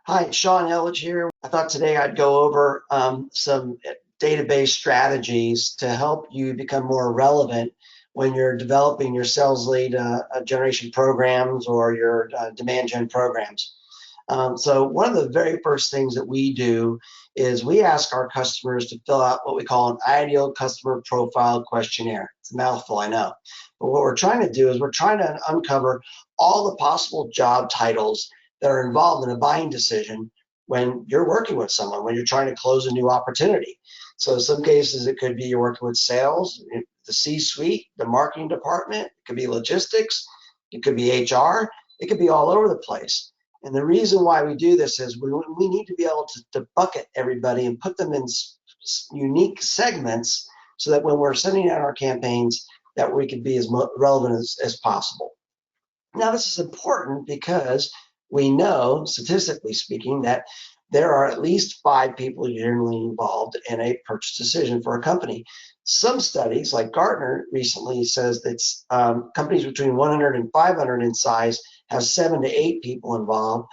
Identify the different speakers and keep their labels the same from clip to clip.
Speaker 1: Hi, Sean Elledge here. I thought today I'd go over some database strategies to help you become more relevant when you're developing your sales lead generation programs or your demand gen programs. So one of the very first things that we do is we ask our customers to fill out what we call an ideal customer profile questionnaire. It's a mouthful, I know. But what we're trying to do is we're trying to uncover all the possible job titles that are involved in a buying decision when you're working with someone, when you're trying to close a new opportunity. So in some cases, it could be you're working with sales, the C-suite, the marketing department, it could be logistics, it could be HR, it could be all over the place. And the reason why we do this is we need to be able to bucket everybody and put them in unique segments so that when we're sending out our campaigns, that we can be as relevant as possible. Now, this is important because we know, statistically speaking, that there are at least 5 people generally involved in a purchase decision for a company. Some studies, like Gartner recently says that companies between 100 and 500 in size have 7 to 8 people involved,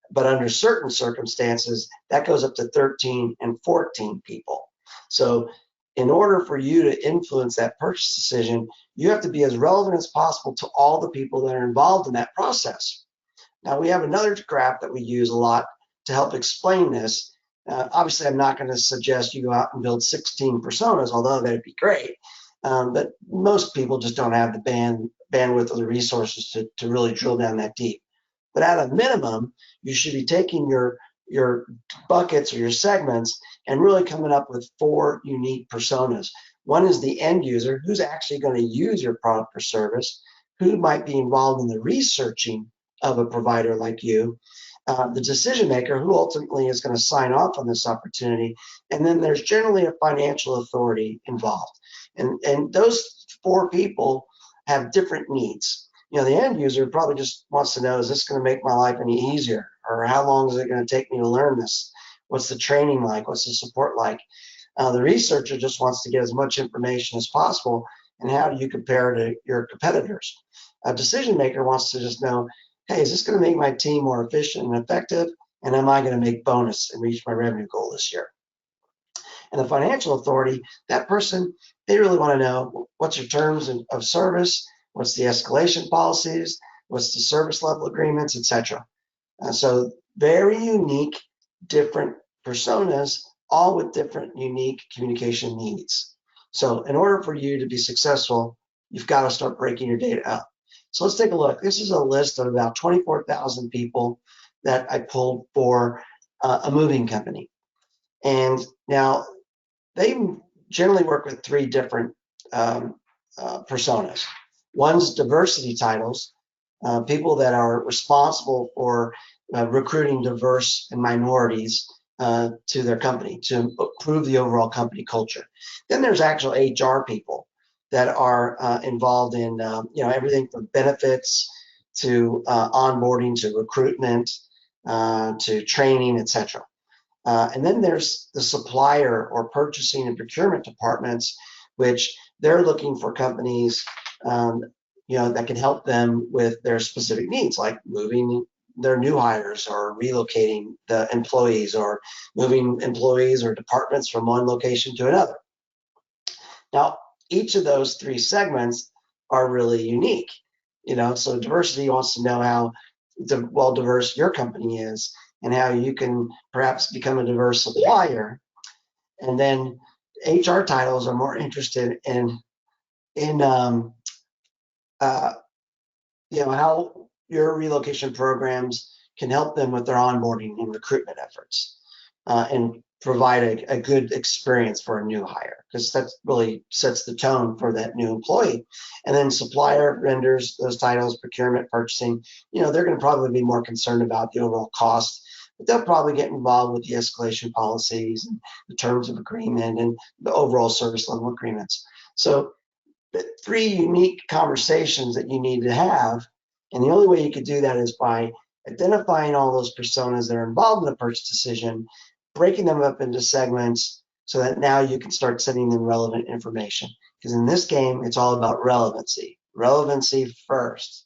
Speaker 1: but under certain circumstances, that goes up to 13 and 14 people. So in order for you to influence that purchase decision, you have to be as relevant as possible to all the people that are involved in that process. Now, we have another graph that we use a lot to help explain this. Obviously, I'm not going to suggest you go out and build 16 personas, although that'd be great. But most people just don't have the bandwidth or the resources to really drill down that deep. But at a minimum, you should be taking your buckets or your segments and really coming up with 4 unique personas. One is the end user, who's actually going to use your product or service, who might be involved in the researching of a provider like you, the decision maker who ultimately is going to sign off on this opportunity, and then there's generally a financial authority involved. And those 4 people have different needs. You know, the end user probably just wants to know, is this going to make my life any easier? Or how long is it going to take me to learn this? What's the training like? What's the support like? The researcher just wants to get as much information as possible, and how do you compare to your competitors? A decision maker wants to just know, hey, is this going to make my team more efficient and effective? And am I going to make bonus and reach my revenue goal this year? And the financial authority, that person, they really want to know, what's your terms of service? What's the escalation policies? What's the service level agreements, etc. So very unique, different personas, all with different unique communication needs. So in order for you to be successful, you've got to start breaking your data up. So let's take a look. This is a list of about 24,000 people that I pulled for a moving company. And now they generally work with 3 different personas. One's diversity titles, people that are responsible for recruiting diverse and minorities to their company to improve the overall company culture. Then there's actual HR people that are involved in everything from benefits to onboarding to recruitment to training, etc. And then there's the supplier or purchasing and procurement departments, which they're looking for companies that can help them with their specific needs, like moving their new hires or relocating the employees or moving employees or departments from one location to another. Now, each of those 3 segments are really unique. So diversity wants to know how well diverse your company is and how you can perhaps become a diverse supplier. And then HR titles are more interested in how your relocation programs can help them with their onboarding and recruitment efforts, and provide a good experience for a new hire, because that really sets the tone for that new employee. And then supplier, vendors, those titles, procurement, purchasing, they're going to probably be more concerned about the overall cost, but they'll probably get involved with the escalation policies and the terms of agreement and the overall service level agreements. So the 3 unique conversations that you need to have, and the only way you could do that is by identifying all those personas that are involved in the purchase decision, breaking them up into segments so that now you can start sending them relevant information. Because in this game, it's all about relevancy. Relevancy first.